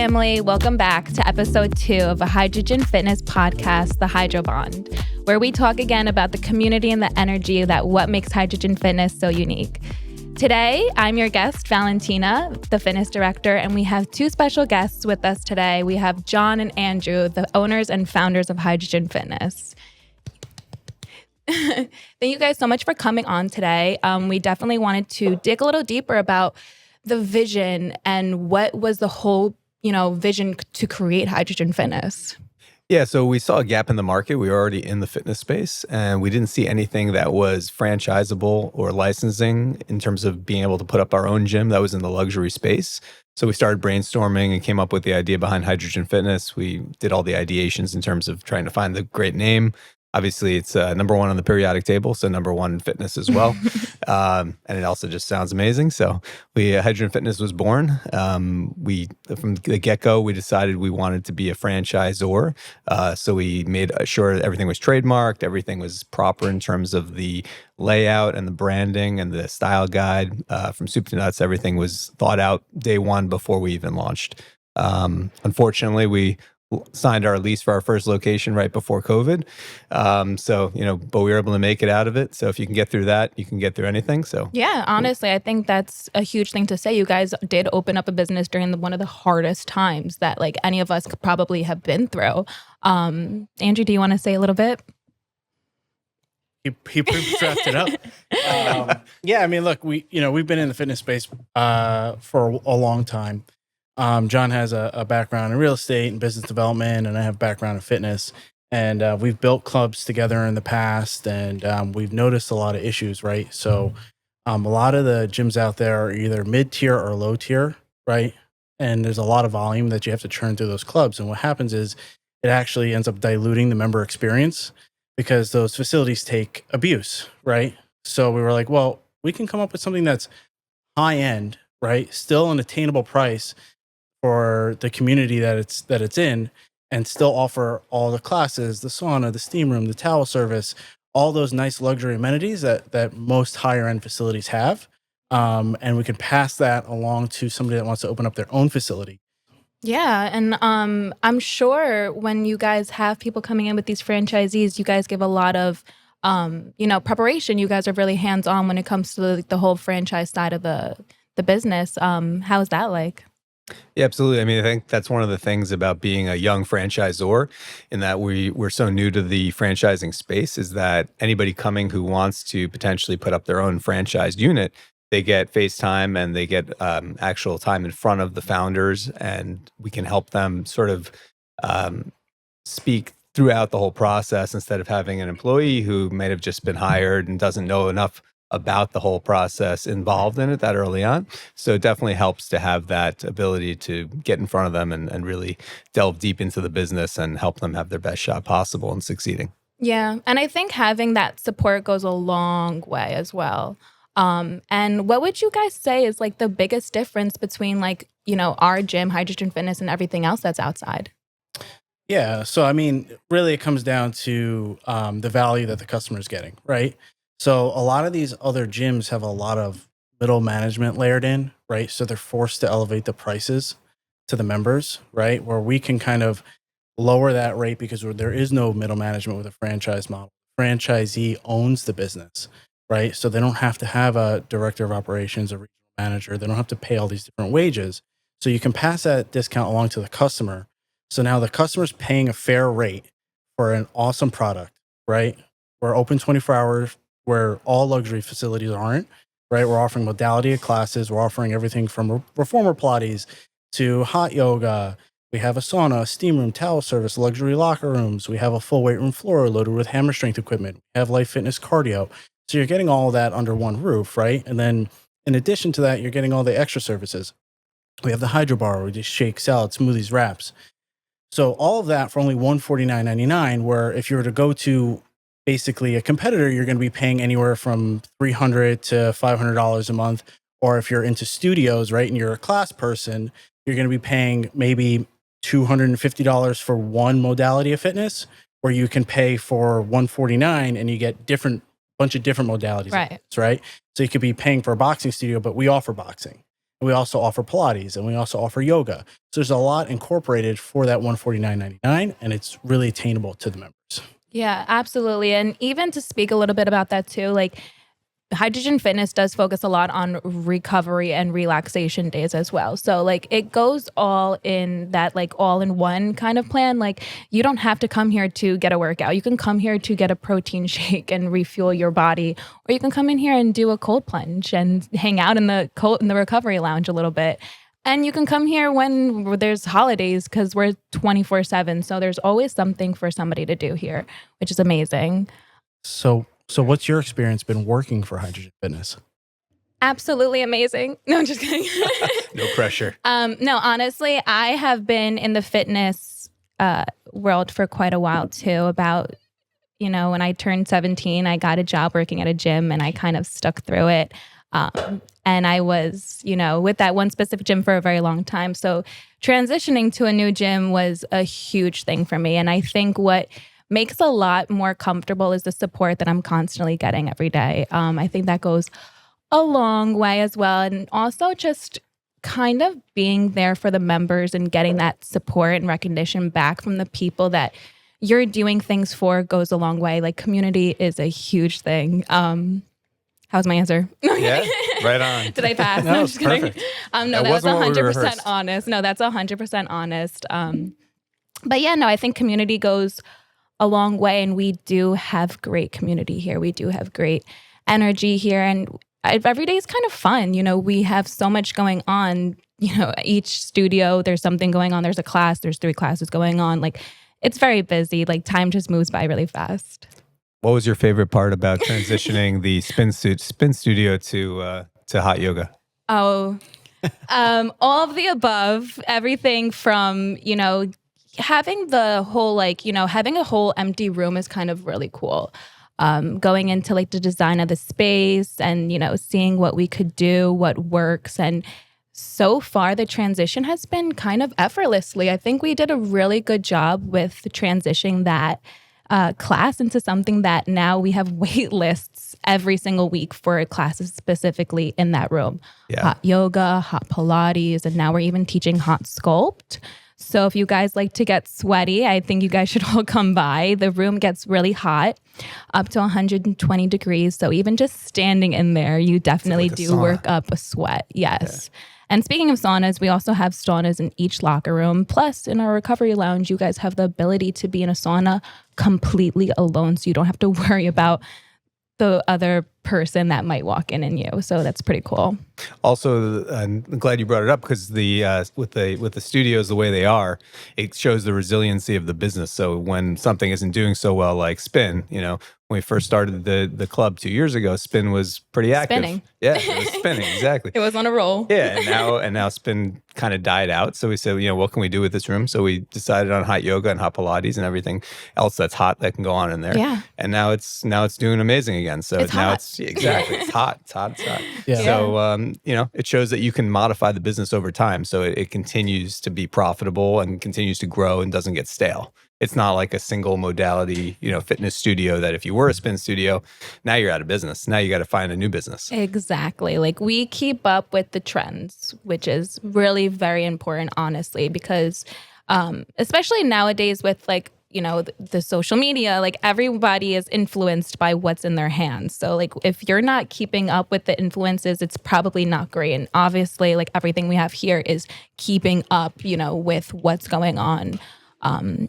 family. Welcome back to episode 2 of a hydrogen fitness podcast, The Hydro Bond, where we talk again about the community and the energy that what makes hydrogen fitness so unique. Today, I'm your guest, Valentina, the fitness director, and we have 2 special guests with us today. We have Jon and Andrew, the owners and founders of Hydrogen Fitness. Thank you guys so much for coming on today. We definitely wanted to dig a little deeper about the vision and what was the whole, vision to create Hydrogen Fitness. Yeah, so we saw a gap in the market. We were already in the fitness space, and we didn't see anything that was franchisable or licensing in terms of being able to put up our own gym that was in the luxury space. So we started brainstorming and came up with the idea behind Hydrogen Fitness. We did all the ideations in terms of trying to find the great name. Obviously, it's number 1 on the periodic table, so number 1 in fitness as well. And it also just sounds amazing. So Hydrogen Fitness was born. From the get-go, we decided we wanted to be a franchisor. So we made sure everything was trademarked, everything was proper in terms of the layout and the branding and the style guide. From soup to nuts, everything was thought out day 1 before we even launched. Unfortunately, we signed our lease for our first location right before COVID. But we were able to make it out of it. So if you can get through that, you can get through anything. So yeah, honestly, I think that's a huge thing to say. You guys did open up a business during one of the hardest times that any of us could probably have been through. Andrew, do you want to say a little bit? He pretty wrapped it up. Yeah, I mean, look, we've been in the fitness space for a long time. Jon has a background in real estate and business development, and I have a background in fitness. And we've built clubs together in the past, and we've noticed a lot of issues, right? So a lot of the gyms out there are either mid-tier or low-tier, right? And there's a lot of volume that you have to churn through those clubs. And what happens is it actually ends up diluting the member experience because those facilities take abuse, right? So we were like, well, we can come up with something that's high-end, right? Still an attainable price for the community that it's in, and still offer all the classes, the sauna, the steam room, the towel service, all those nice luxury amenities that most higher end facilities have. And we can pass that along to somebody that wants to open up their own facility. Yeah, and I'm sure when you guys have people coming in with these franchisees, you guys give a lot of preparation. You guys are really hands-on when it comes to the whole franchise side of the business. How is that like? Yeah, absolutely. I mean, I think that's one of the things about being a young franchisor, in that we're so new to the franchising space, is that anybody coming who wants to potentially put up their own franchised unit, they get FaceTime and they get actual time in front of the founders, and we can help them sort of speak throughout the whole process instead of having an employee who might have just been hired and doesn't know enough about the whole process involved in it that early on. So it definitely helps to have that ability to get in front of them and really delve deep into the business and help them have their best shot possible in succeeding. Yeah, and I think having that support goes a long way as well. And what would you guys say is the biggest difference between our gym, Hydrogen Fitness, and everything else that's outside? Yeah, so I mean, really it comes down to the value that the customer is getting, right? So a lot of these other gyms have a lot of middle management layered in, right? So they're forced to elevate the prices to the members, right? Where we can kind of lower that rate because there is no middle management with a franchise model. Franchisee owns the business, right? So they don't have to have a director of operations, a regional manager. They don't have to pay all these different wages. So you can pass that discount along to the customer. So now the customer's paying a fair rate for an awesome product, right? We're open 24 hours. Where all luxury facilities aren't, right? We're offering modality of classes. We're offering everything from reformer Pilates to hot yoga. We have a sauna, a steam room, towel service, luxury locker rooms. We have a full weight room floor loaded with hammer strength equipment. We have life fitness cardio. So you're getting all of that under one roof, right? And then in addition to that, you're getting all the extra services. We have the hydro bar, we just shake, salad, smoothies, wraps. So all of that for only $149.99, where if you were to go to basically a competitor, you're going to be paying anywhere from $300 to $500 a month. Or if you're into studios, right, and you're a class person, you're going to be paying maybe $250 for one modality of fitness, where you can pay for $149 and you get bunch of different modalities. Right. Right. So you could be paying for a boxing studio, but we offer boxing. And we also offer Pilates, and we also offer yoga. So there's a lot incorporated for that $149.99, and it's really attainable to the members. Yeah, absolutely. And even to speak a little bit about that too, like Hydrogen Fitness does focus a lot on recovery and relaxation days as well. So like it goes all in that like all in one kind of plan. Like you don't have to come here to get a workout. You can come here to get a protein shake and refuel your body, or you can come in here and do a cold plunge and hang out in the recovery lounge a little bit. And you can come here when there's holidays because we're 24/7. So there's always something for somebody to do here, which is amazing. So what's your experience been working for Hydrogen Fitness? Absolutely amazing. No, I'm just kidding. No pressure. No, honestly, I have been in the fitness world for quite a while too. About, when I turned 17, I got a job working at a gym and I kind of stuck through it. And I was, with that one specific gym for a very long time. So transitioning to a new gym was a huge thing for me. And I think what makes a lot more comfortable is the support that I'm constantly getting every day. I think that goes a long way as well. And also just kind of being there for the members and getting that support and recognition back from the people that you're doing things for goes a long way. Like community is a huge thing. How's my answer? Yeah, right on. Did I pass? No, I'm it's just kidding. perfect. No, that was 100% honest. No, that's 100% honest. But yeah, no, I think community goes a long way, and we do have great community here. We do have great energy here, and every day is kind of fun. We have so much going on. Each studio, there's something going on. There's a class, there's 3 classes going on. Like, it's very busy. Like, time just moves by really fast. What was your favorite part about transitioning the spin studio to hot yoga? Oh, all of the above. Everything from, having the whole, having a whole empty room is kind of really cool. Going into like the design of the space and, seeing what we could do, what works. And so far, the transition has been kind of effortlessly. I think we did a really good job with transitioning that class into something that now we have wait lists every single week for classes specifically in that room. Yeah. Hot yoga, hot Pilates, and now we're even teaching hot sculpt. So if you guys like to get sweaty, I think you guys should all come by. The room gets really hot, up to 120 degrees. So even just standing in there, you definitely do work up a sweat. Yes. Yeah. And speaking of saunas, we also have saunas in each locker room. Plus, in our recovery lounge, you guys have the ability to be in a sauna completely alone. So you don't have to worry about the other person that might walk in you. So that's pretty cool. Also, I'm glad you brought it up because with the studios the way they are, it shows the resiliency of the business. So when something isn't doing so well, like spin, when we first started the club 2 years ago, spin was pretty active. Spinning. Yeah, it was spinning, exactly. It was on a roll. Yeah, and now spin kind of died out. So we said, what can we do with this room? So we decided on hot yoga and hot Pilates and everything else that's hot that can go on in there. Yeah. And now it's doing amazing again. So it's now hot. it's exactly it's hot. It's hot. It's hot. Yeah. So it shows that you can modify the business over time. So it continues to be profitable and continues to grow and doesn't get stale. It's not like a single modality, fitness studio that if you were a spin studio, now you're out of business. Now you got to find a new business. Exactly. Like we keep up with the trends, which is really very important, honestly, because especially nowadays with the social media, like everybody is influenced by what's in their hands. So like if you're not keeping up with the influences, it's probably not great. And obviously like everything we have here is keeping up, with what's going on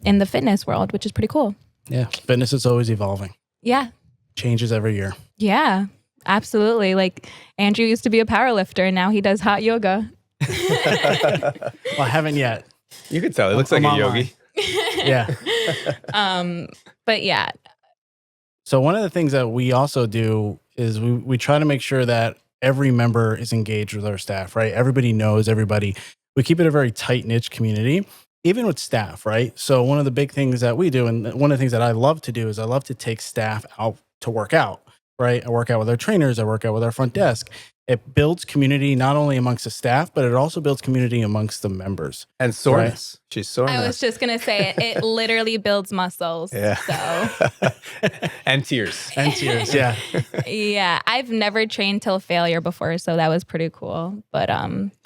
in the fitness world, which is pretty cool. Yeah. Fitness is always evolving. Yeah. Changes every year. Yeah, absolutely. Like Andrew used to be a power lifter and now he does hot yoga. Well, I haven't yet. You could tell. It looks like a yogi. Yeah. But yeah. So one of the things that we also do is we try to make sure that every member is engaged with our staff, right? Everybody knows everybody. We keep it a very tight-knit community, even with staff, right? So one of the big things that we do, and one of the things that I love to do is I love to take staff out to work out, right? I work out with our trainers. I work out with our front desk. It builds community not only amongst the staff, but it also builds community amongst the members. And soreness. Right? She's sore. I was just going to say it literally builds muscles. Yeah. So. And tears. And tears, yeah. Yeah. I've never trained till failure before, so that was pretty cool. But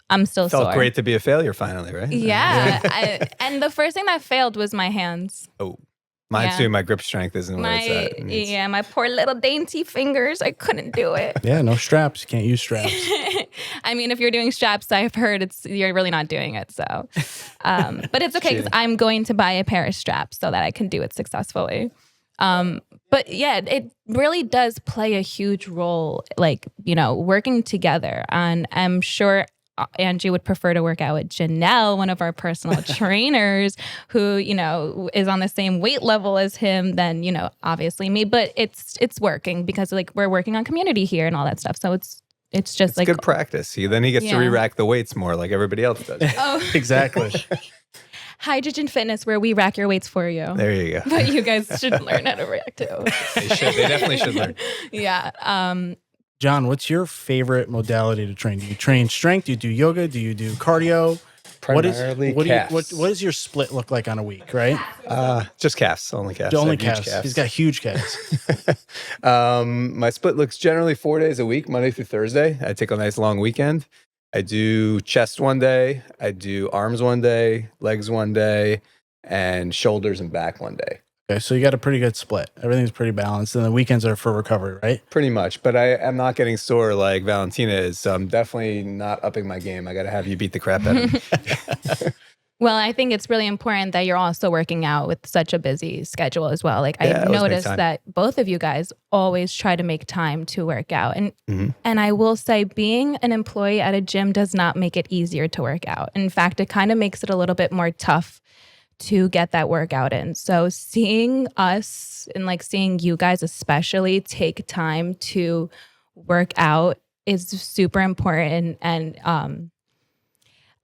I'm still Felt sore. great to be a failure finally, right? Yeah. And the first thing that failed was my hands. Oh, mine too. My grip strength isn't where it's at. My poor little dainty fingers. I couldn't do it. Yeah, no straps. You can't use straps. I mean, if you're doing straps, I've heard you're really not doing it. So, but it's okay because I'm going to buy a pair of straps so that I can do it successfully. But yeah, it really does play a huge role, like, working together. And I'm sure Angie would prefer to work out with Janelle, one of our personal trainers, who, is on the same weight level as him, than, obviously me. But it's working because, like, we're working on community here and all that stuff. So it's just like good practice. Then he gets to re-rack the weights more like everybody else does. Oh. Exactly. Hydrogen Fitness, where we rack your weights for you. There you go. But you guys should learn how to rack too. They should. They definitely should learn. Yeah. John, what's your favorite modality to train? Do you train strength? Do you do yoga? Do you do cardio? Primarily calves. What does your split look like on a week, right? Just calves. Only calves. Only calves. He's got huge calves. My split looks generally 4 days a week, Monday through Thursday. I take a nice long weekend. I do chest one day. I do arms one day, legs one day, and shoulders and back one day. Okay, so you got a pretty good split. Everything's pretty balanced, and the weekends are for recovery, right? Pretty much, but I am not getting sore like Valentina is, so I'm definitely not upping my game. I got to have you beat the crap out of me. Well, I think it's really important that you're also working out with such a busy schedule as well. Like, I've noticed that both of you guys always try to make time to work out. And and I will say, being an employee at a gym does not make it easier to work out. In fact, it kind of makes it a little bit more tough to get that workout in. So seeing us and like seeing you guys especially take time to work out is super important. And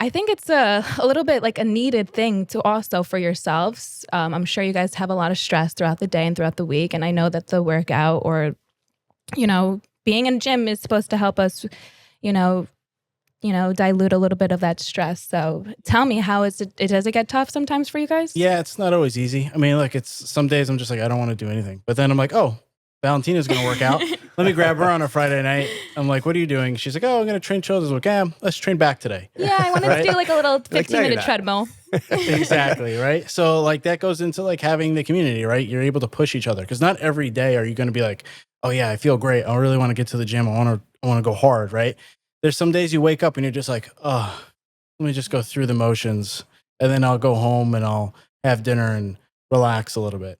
I think it's a little bit like a needed thing to also for yourselves. I'm sure you guys have a lot of stress throughout the day and throughout the week. And I know that the workout or, being in a gym is supposed to help us, dilute a little bit of that stress. So tell me, how is it? Does it get tough sometimes for you guys? Yeah, it's not always easy. I mean, like, it's some days I'm just like, I don't want to do anything. But then I'm like, oh, Valentina's going to work out. Let me grab her on a Friday night. I'm like, what are you doing? She's like, oh, I'm going to train shoulders. I'm like, yeah, let's train back today. Yeah, I wanted to do like a little 15-minute treadmill. Exactly, right? So like that goes into like having the community, right? You're able to push each other because not every day are you going to be like, oh yeah, I feel great. I really want to get to the gym. I want to go hard, right? There's some days you wake up and you're just like, oh, let me just go through the motions, and then I'll go home and I'll have dinner and relax a little bit.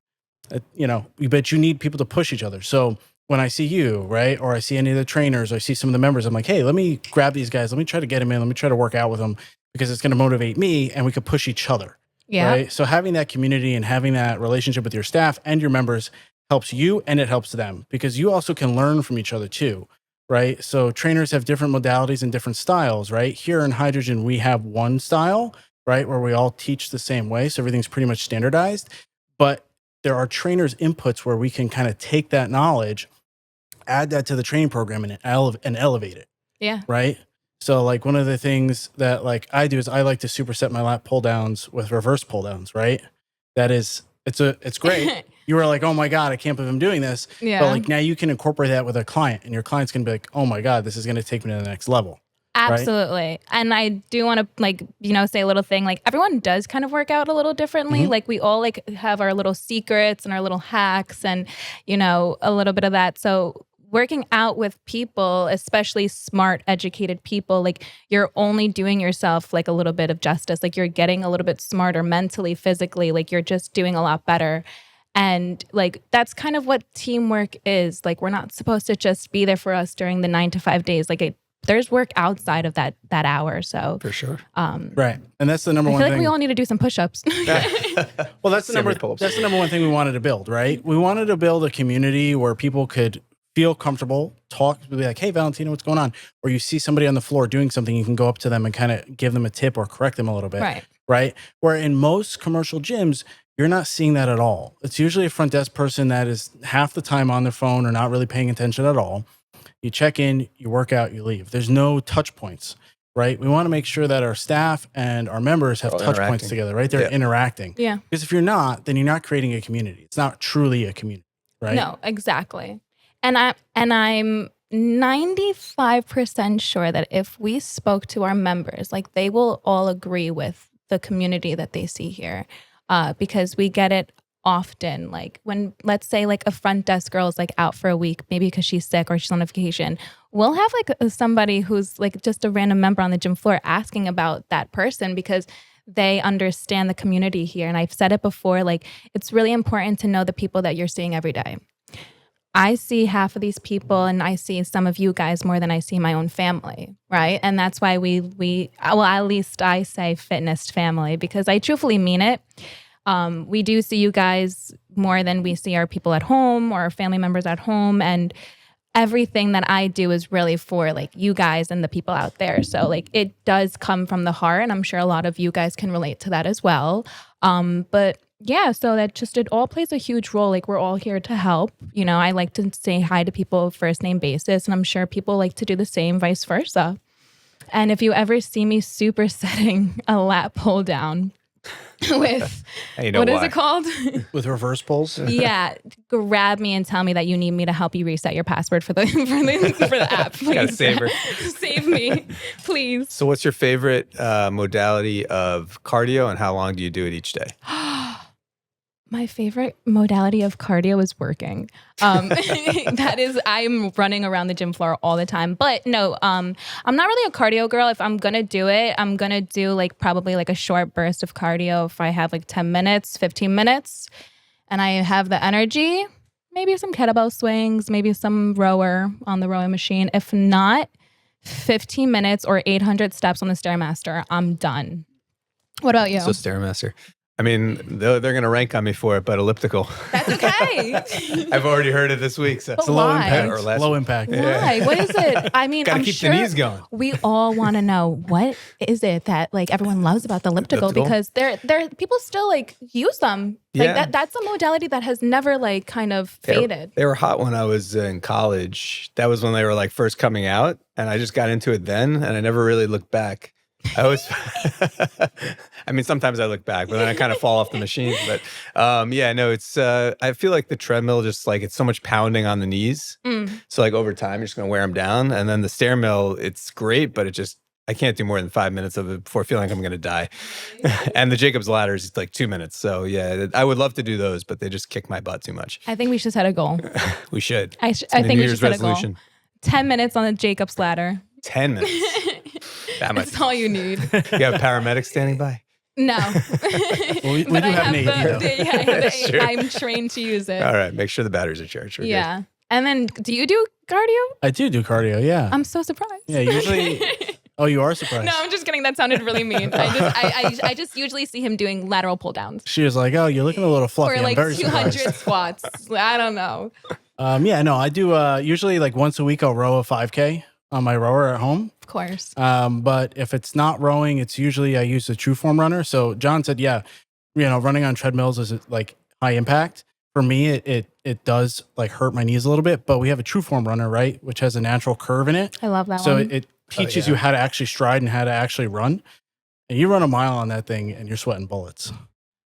But you need people to push each other. So when I see you, right, or I see any of the trainers, or I see some of the members, I'm like, hey, let me grab these guys. Let me try to get them in. Let me try to work out with them because it's going to motivate me, and we could push each other. Yeah. Right. So having that community and having that relationship with your staff and your members helps you, and it helps them because you also can learn from each other too. Right. So trainers have different modalities and different styles, right? Here in Hydrogen, we have one style, right, where we all teach the same way. So everything's pretty much standardized. But there are trainers' inputs where we can kind of take that knowledge, add that to the training program, and elevate it. Yeah. Right. So like one of the things that like I do is I like to superset my lat pull downs with reverse pull downs. Right. It's great. You were like, oh my God, I can't believe I'm doing this. Yeah. But like now you can incorporate that with a client, and your client's gonna be like, oh my God, this is gonna take me to the next level. Absolutely. Right? And I do want to say a little thing, like everyone does kind of work out a little differently. Like we all like have our little secrets and our little hacks and, a little bit of that. So working out with people, especially smart, educated people, like you're only doing yourself like a little bit of justice. Like you're getting a little bit smarter mentally, physically, like you're just doing a lot better. And like, that's kind of what teamwork is. Like, we're not supposed to just be there for us during the 9 to 5 days. Like there's work outside of that hour. So for sure. Right. And that's the number one thing. I thing. Like we all need to do some push-ups. Well, that's the number one thing we wanted to build, right? We wanted to build a community where people could feel comfortable, talk, be like, hey, Valentina, what's going on? Or you see somebody on the floor doing something, you can go up to them and kind of give them a tip or correct them a little bit. Right. Where in most commercial gyms, you're not seeing that at all. It's usually a front desk person that is half the time on their phone or not really paying attention at all. You check in, you work out, you leave. There's no touch points, right? We want to make sure that our staff and our members have touch points together, right? They're interacting. Yeah. Because if you're not, then you're not creating a community. It's not truly a community, right? No, exactly. And I'm 95% sure that if we spoke to our members, like they will all agree with the community that they see here, because we get it often. Like when, let's say, like a front desk girl is like out for a week, maybe because she's sick or she's on a vacation, we'll have like somebody who's like just a random member on the gym floor asking about that person because they understand the community here. And I've said it before, like it's really important to know the people that you're seeing every day. I see half of these people and I see some of you guys more than I see my own family, right? And that's why well, at least I say fitness family, because I truthfully mean it. We do see you guys more than we see our people at home or our family members at home. And everything that I do is really for like you guys and the people out there. So like it does come from the heart. And I'm sure a lot of you guys can relate to that as well. But yeah, so that just, it all plays a huge role. Like we're all here to help. You know, I like to say hi to people first name basis, and I'm sure people like to do the same, vice versa. And if you ever see me supersetting a lat pull down with, what is it called? With reverse pulls? Yeah, grab me and tell me that you need me to help you reset your password for the app. Please. Gotta save her. Save me, please. So what's your favorite modality of cardio, and how long do you do it each day? My favorite modality of cardio is working. That is, I'm running around the gym floor all the time. But no, I'm not really a cardio girl. If I'm going to do it, I'm going to do like probably like a short burst of cardio. If I have like 10 minutes, 15 minutes, and I have the energy, maybe some kettlebell swings, maybe some rower on the rowing machine. If not, 15 minutes or 800 steps on the Stairmaster, I'm done. What about you? So Stairmaster. I mean, they're going to rank on me for it, but elliptical. That's okay. I've already heard it this week. So. It's a low Why? impact. Or less. Low impact. Why? Yeah. What is it? I mean, Gotta I'm keep sure the knees going. we all want to know what is it that like everyone loves about the elliptical, because they're people still like use them. Like Yeah. that's a modality that has never like kind of faded. They were hot when I was in college. That was when they were like first coming out, and I just got into it then, and I never really looked back. I always, I mean, sometimes I look back, but then I kind of fall off the machine. But yeah, no, it's, I feel like the treadmill just like, it's so much pounding on the knees. So like over time, you're just going to wear them down. And then the stair mill, it's great, but it just, I can't do more than 5 minutes of it before feeling like I'm going to die. And the Jacob's ladder is like 2 minutes. So yeah, I would love to do those, but they just kick my butt too much. I think we should set a goal. We should. I think we should set a goal. 10 minutes on the Jacob's ladder. 10 minutes. That much. That's all you need. You have paramedics standing by? No. Well, we do have an AED, though. I'm trained to use it. All right. Make sure the batteries are charged. We're Yeah. good. And then do you do cardio? I do cardio, yeah. I'm so surprised. Yeah, usually. Oh, you are surprised? No, I'm just kidding. That sounded really mean. I just usually see him doing lateral pull downs. She was like, "Oh, you're looking a little fluffy." Or like I'm very 200 surprised. squats. I don't know. Yeah, no, I do. Usually, like once a week, I'll row a 5K on my rower at home. Of course. But if it's not rowing, it's usually I use a true form runner. So John said, yeah, running on treadmills is like high impact. For me, it does like hurt my knees a little bit, but we have a true form runner, right? Which has a natural curve in it. I love that So one. it teaches you how to actually stride and how to actually run. And you run a mile on that thing and you're sweating bullets,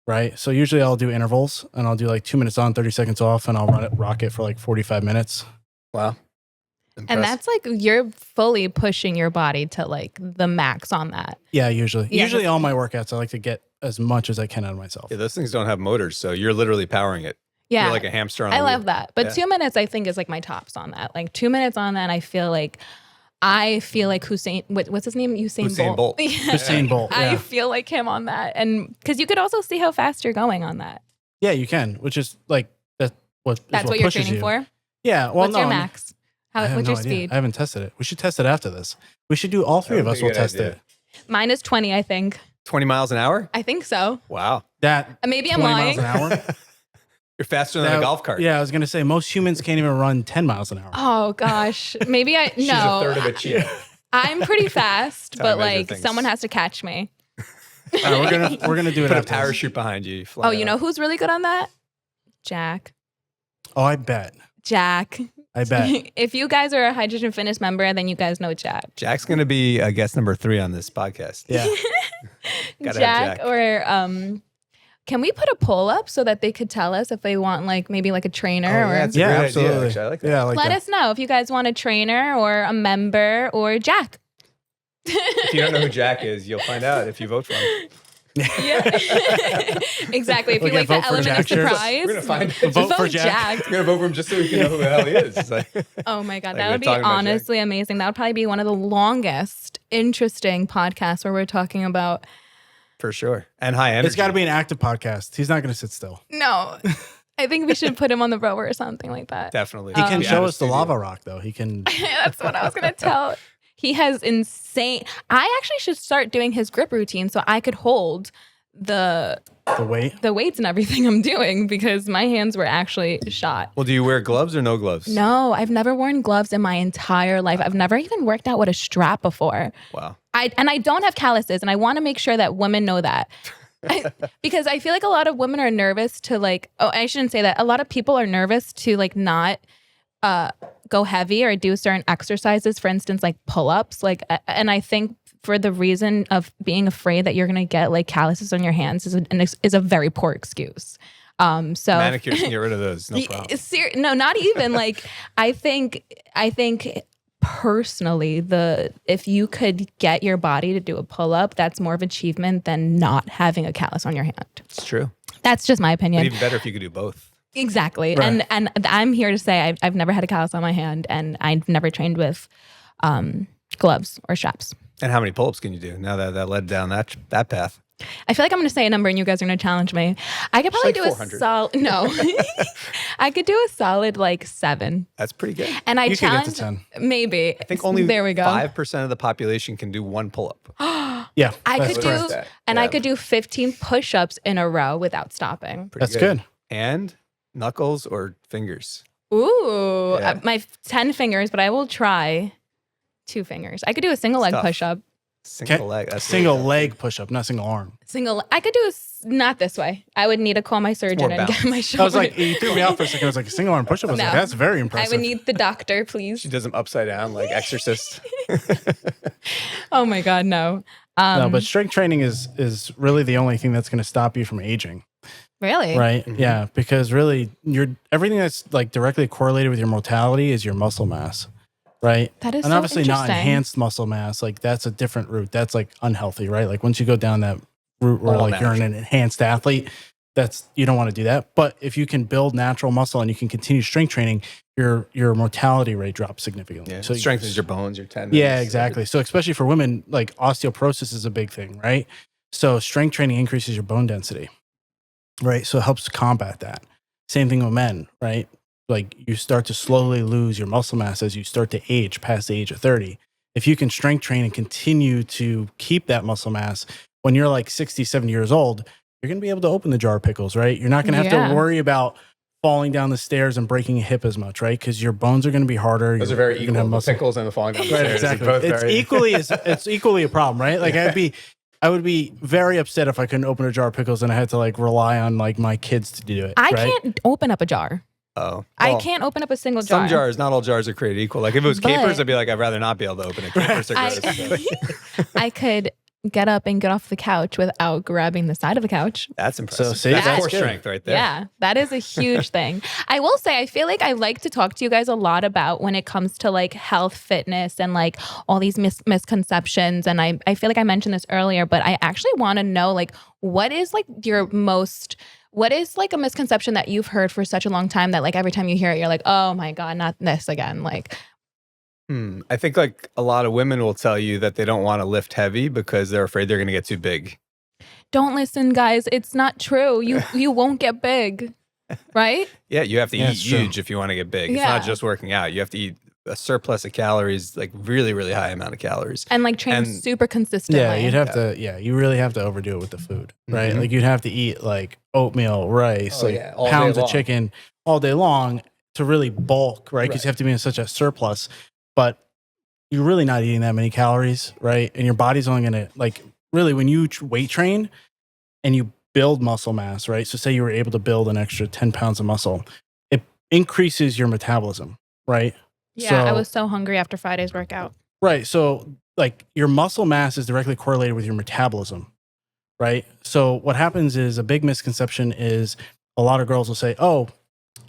right? So usually I'll do intervals and I'll do like 2 minutes on, 30 seconds off, and I'll rock it for like 45 minutes. Wow. And Impressive. that's like you're fully pushing your body to like the max on that. Yeah, usually. Yeah, Usually all my workouts, I like to get as much as I can out of myself. Yeah, those things don't have motors, so you're literally powering it. Yeah. You're like a hamster on a I wheel. love that. But Yeah. 2 minutes, I think, is like my tops on that. Like 2 minutes on that, I feel like Hussein, what's his name? Usain Bolt. Yeah. Usain Bolt, I yeah. feel like him on that. And because you could also see how fast you're going on that. Yeah, you can, which is like That's what you're pushes training you. for? Yeah. Well, What's no, your I mean, max? I have What's no your idea. speed? I haven't tested it. We should test it after this. We should do all three of us. We'll test it. Mine is 20, I think. 20 miles an hour? I think so. Wow. That Maybe I'm 20 lying. miles an hour. You're faster than a golf cart. Yeah, I was gonna say most humans can't even run 10 miles an hour. Oh gosh. Maybe I She's a third of no. a cheetah. I'm pretty fast, That's how I but measure like things. someone has to catch me. All right, we're gonna do it Put a after this. parachute behind you. Fly Oh, you out. know who's really good on that? Jack. Oh, I bet. Jack. I bet. If you guys are a Hydrogen Fitness member, then you guys know Jack. Jack's going to be guest number 3 on this podcast. Yeah. Gotta have Jack Jack. or Can we put a poll up so that they could tell us if they want like maybe like a trainer or That's a great idea, absolutely. actually. I like that. Yeah, I like let that. us know if you guys want a trainer or a member or Jack. If you don't know who Jack is, you'll find out if you vote for him. Yeah. Exactly. If We'll you like get the vote for element of Jack shirts. surprise, We're gonna find just Vote for Jack. We're gonna vote for him just so we can know who the hell he is. It's like, Oh my God, Like that we're would be talking about Jack. honestly amazing. That would probably be one of the longest, interesting podcasts where we're talking about. for sure. And high energy. It's got to be an active podcast. He's not going to sit still. No, I think we should put him on the rower or something like that. Definitely. He can Be out show of us the studio. lava rock, though. He can. That's what I was gonna tell. He has insane. I actually should start doing his grip routine so I could hold the weight. weights and everything I'm doing because my hands were actually shot. Well, do you wear gloves or no gloves? No, I've never worn gloves in my entire life. I've never even worked out with a strap before. Wow. I don't have calluses, and I want to make sure that women know that. Because I feel like a lot of women are nervous to like, oh, I shouldn't say that. A lot of people are nervous to like not go heavy or do certain exercises, for instance, like pull-ups. Like, and I think for the reason of being afraid that you're going to get like calluses on your hands is a very poor excuse. So Manicures can get rid of those. No problem. No, not even like, I think personally, if you could get your body to do a pull-up, that's more of an achievement than not having a callus on your hand. It's true. That's just my opinion. But even better if you could do both. Exactly. Right. And I'm here to say I've never had a callus on my hand, and I've never trained with gloves or straps. And how many pull-ups can you do now that led down that path? I feel like I'm going to say a number and you guys are going to challenge me. I could probably like do 400. a solid, no. I could do a solid like 7. That's pretty good. And I You can challenge, get to 10. maybe. I think only there we go. 5% of the population can do one pull-up. Yeah, I that's could correct. do, that. and Yeah. I could do 15 push-ups in a row without stopping. Pretty That's good. And knuckles or fingers. Ooh, Yeah. my 10 fingers, but I will try 2 fingers. I could do a single leg Tough. push-up. Single leg. That's Single really tough. leg push up, not single arm. I could do not this way. I would need to call my surgeon more and get balance. my shoulder. I was like, you threw me out for a second. I was like, a single arm push up. I was No. like, that's very I impressive. would need the doctor, please. She does them upside down like Exorcist. Oh my God, no. No, but strength training is really the only thing that's going to stop you from aging, Really? right? Mhm. Yeah, because really, everything that's like directly correlated with your mortality is your muscle mass, right? That is And so obviously not interesting. enhanced muscle mass. Like that's a different route. That's like unhealthy, right? Like once you go down that route where All like you're an enhanced athlete, you don't want to do that. But if you can build natural muscle and you can continue strength training, your mortality rate drops significantly. Yeah. So It strengthens your bones, your tendons. Yeah, exactly. So especially for women, like osteoporosis is a big thing, right? So strength training increases your bone density, right? So it helps combat that. Same thing with men, right? Like you start to slowly lose your muscle mass as you start to age past the age of 30. If you can strength train and continue to keep that muscle mass, when you're like 60, 70 years old, you're going to be able to open the jar of pickles, right? You're not going to have Yeah. to worry about falling down the stairs and breaking a hip as much, right? Because your bones are going to be harder. Those are You're very gonna equal. have The muscle. pickles and the falling down the Right, stairs. exactly. Both It's very- it's equally a problem, right? Like I would be very upset if I couldn't open a jar of pickles and I had to like rely on like my kids to do it. I right? can't open up a jar. Oh. I Well, can't open up a single jar. Some jars, not all jars are created equal. Like if it was But- capers, I'd be like, I'd rather not be able to open it. Capers are I, gross. I could get up and get off the couch without grabbing the side of the couch. That's impressive. see, that's that's core good. strength right there. Yeah, that is a huge thing. I will say, I feel like I like to talk to you guys a lot about when it comes to like health, fitness, and like all these misconceptions. And I feel like I mentioned this earlier, but I actually want to know like what is like what is like a misconception that you've heard for such a long time that like every time you hear it, you're like, oh my God, not this again. Like, I think like a lot of women will tell you that they don't want to lift heavy because they're afraid they're going to get too big. don't listen, guys. It's not true. You won't get big, right? Yeah, you have to Yeah, eat it's true. huge if you want to get big. It's Yeah. not just working out. You have to eat a surplus of calories, like really, really high amount of calories. And like train And- super consistently. Yeah, you'd have to. Yeah, you really have to overdo it with the food, right? Mhm. Like you'd have to eat like oatmeal, rice, Oh, like yeah, all day pounds of long. chicken all day long to really bulk, right? Because Right. you have to be in such a surplus, but you're really not eating that many calories, right? And your body's only gonna like really when you weight train and you build muscle mass, right? So say you were able to build an extra 10 pounds of muscle, it increases your metabolism, right? Yeah, I So- was so hungry after Friday's workout. Right. So, like, your muscle mass is directly correlated with your metabolism, right? So what happens is, a big misconception is, a lot of girls will say, oh,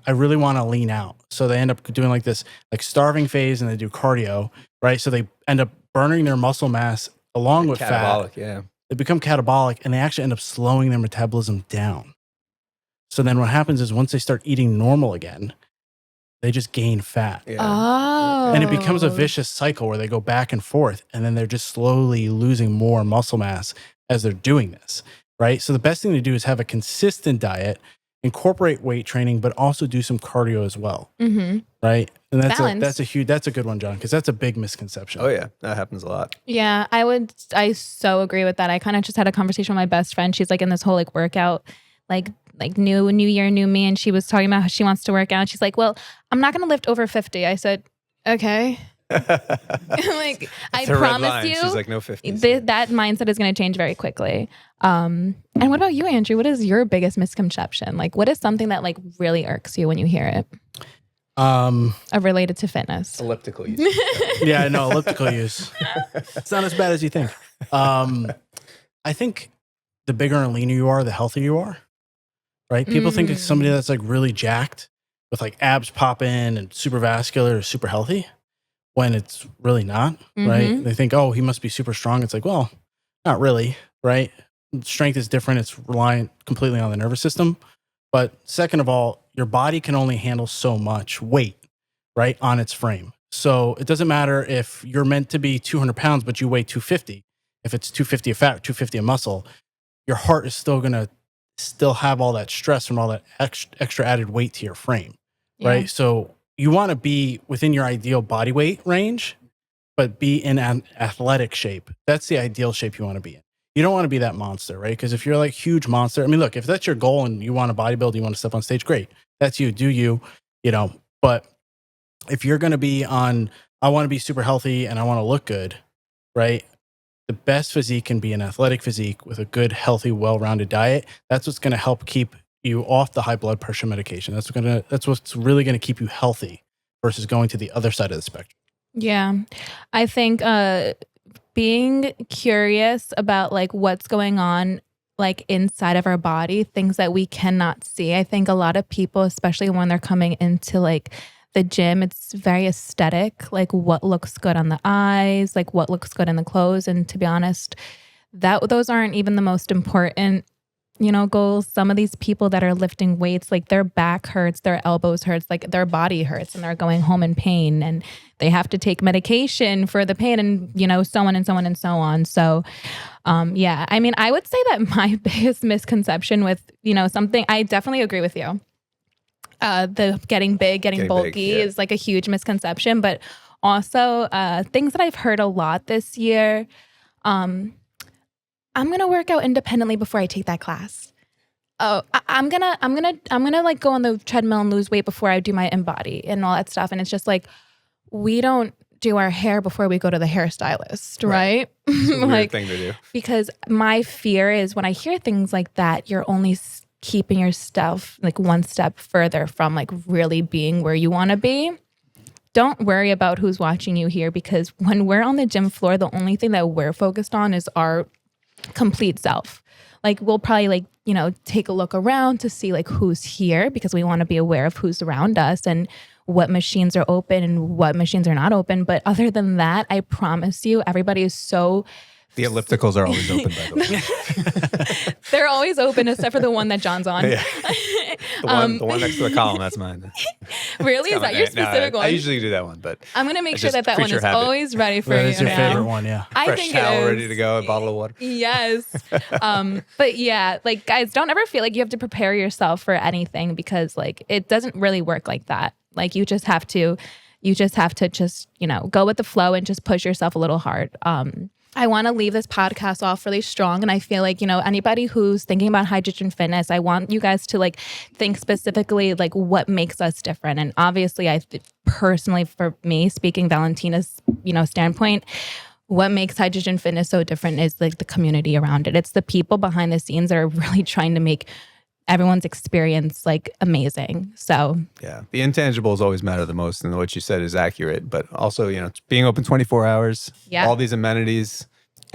I really want to lean out. So they end up doing like this like starving phase, and they do cardio, right? So they end up burning their muscle mass along with Catabolic, fat. yeah. They become catabolic, and they actually end up slowing their metabolism down. So then what happens is, once they start eating normal again, they just gain fat. Yeah. Oh. And it becomes a vicious cycle where they go back and forth, and then they're just slowly losing more muscle mass as they're doing this, right? So the best thing to do is have a consistent diet, incorporate weight training, but also do some cardio as well, right? And that's a good one, John, because that's a big misconception. Oh yeah, that happens a lot. Yeah, I so agree with that. I kind of just had a conversation with my best friend. She's like in this whole like workout, like new year, new me. And she was talking about how she wants to work out. She's like, well, I'm not going to lift over 50. I said, okay. Like, I promise you, she's like, no 50s. That mindset is going to change very quickly. And what about you, Andrew? What is your biggest misconception? Like, what is something that like really irks you when you hear it? Related to fitness. Elliptical use. Yeah, I know, elliptical use. It's not as bad as you think. I think the bigger and leaner you are, the healthier you are, right? People think it's somebody that's like really jacked with like abs popping and super vascular or super healthy, when it's really not, right? They think, oh, he must be super strong. It's like, well, not really, right? Strength is different. It's reliant completely on the nervous system. But second of all, your body can only handle so much weight, right, on its frame. So it doesn't matter if you're meant to be 200 pounds, but you weigh 250. If it's 250 of fat, 250 of muscle, your heart is still going to have all that stress from all that extra added weight to your frame, right? So you want to be within your ideal body weight range, but be in an athletic shape. That's the ideal shape you want to be in. You don't want to be that monster, right? Because if you're like huge monster, I mean, look, if that's your goal and you want to bodybuild, you want to step on stage, great. That's you, do you, but if you're going to be on, I want to be super healthy and I want to look good, right? The best physique can be an athletic physique with a good, healthy, well-rounded diet. That's what's going to help keep you off the high blood pressure medication. That's what's really going to keep you healthy versus going to the other side of the spectrum. Yeah. I think being curious about like what's going on like inside of our body, things that we cannot see. I think a lot of people, especially when they're coming into like the gym, it's very aesthetic, like what looks good on the eyes, like what looks good in the clothes. And to be honest, those aren't even the most important goals. Some of these people that are lifting weights, like their back hurts, their elbows hurts, like their body hurts, and they're going home in pain, and they have to take medication for the pain, and so on and so on and so on. So yeah, I mean, I would say that my biggest misconception with something, I definitely agree with you. The getting big, getting bulky is like a huge misconception, but also things that I've heard a lot this year. I'm going to work out independently before I take that class. Oh, I'm going to like go on the treadmill and lose weight before I do my InBody and all that stuff. And it's just like, we don't do our hair before we go to the hairstylist, right? It's a weird like, thing to do. Because my fear is when I hear things like that, you're only keeping yourself like one step further from like really being where you want to be. Don't worry about who's watching you here, because when we're on the gym floor, the only thing that we're focused on is our complete self. Like we'll probably like, take a look around to see like who's here, because we want to be aware of who's around us and what machines are open and what machines are not open. But other than that, I promise you, everybody is so... The ellipticals are always open, by the way. They're always open except for the one that John's on. Yeah. The one next to the column, that's mine. Really? Is that your specific one? I usually do that one, but I'm going to make sure that one is always ready for you. That is your favorite one, yeah. I think towel it is. ready to go, a bottle of water. Yes. But yeah, like guys, don't ever feel like you have to prepare yourself for anything, because like it doesn't really work like that. Like you just have to go with the flow and just push yourself a little hard. I want to leave this podcast off really strong. And I feel like, anybody who's thinking about Hydrogen Fitness, I want you guys to like think specifically like what makes us different. And obviously personally, for me, speaking Valentina's, standpoint, what makes Hydrogen Fitness so different is like the community around it. It's the people behind the scenes that are really trying to make everyone's experience like amazing. So yeah, the intangibles always matter the most, and what you said is accurate. But also, being open 24 hours, all these amenities,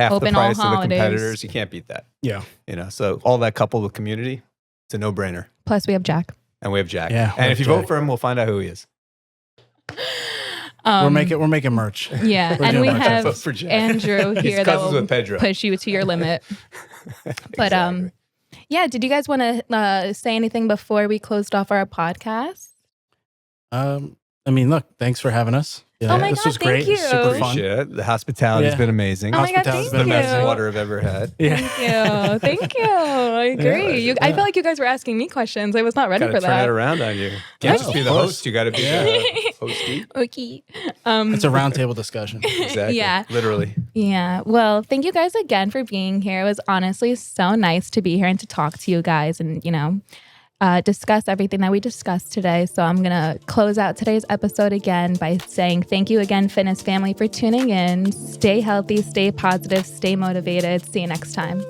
half Open the all price of the holidays. competitors. You can't beat that. Yeah. So all that coupled with community, it's a no-brainer. Plus, we have Jack. And we have Jack. Yeah, and if you vote for him, we'll find out who he is. We're making merch. Yeah, We're and doing we merch. have Vote for Jack. Andrew He's here that cousins will with Pedro. push you to your limit. But Exactly. yeah, did you guys want to say anything before we closed off our podcast? I mean, look, thanks for having us. Yeah, Oh my this God, was thank great. you. Super fun. Appreciate it. The hospitality's Yeah. been amazing. Oh my God, Hospitality's thank the you. best water I've ever had. Yeah. Thank you. Thank you. I agree. I feel like you guys were asking me questions. I was not ready Gotta for turn that. it around on you. Can't just of be the course. host. You got to be Yeah. the hostie. Okay. It's a roundtable discussion. Exactly. Yeah. Literally. Yeah. Well, thank you guys again for being here. It was honestly so nice to be here and to talk to you guys and, discuss everything that we discussed today. So I'm going to close out today's episode again by saying thank you again, Fitness family, for tuning in. Stay healthy, stay positive, stay motivated. See you next time.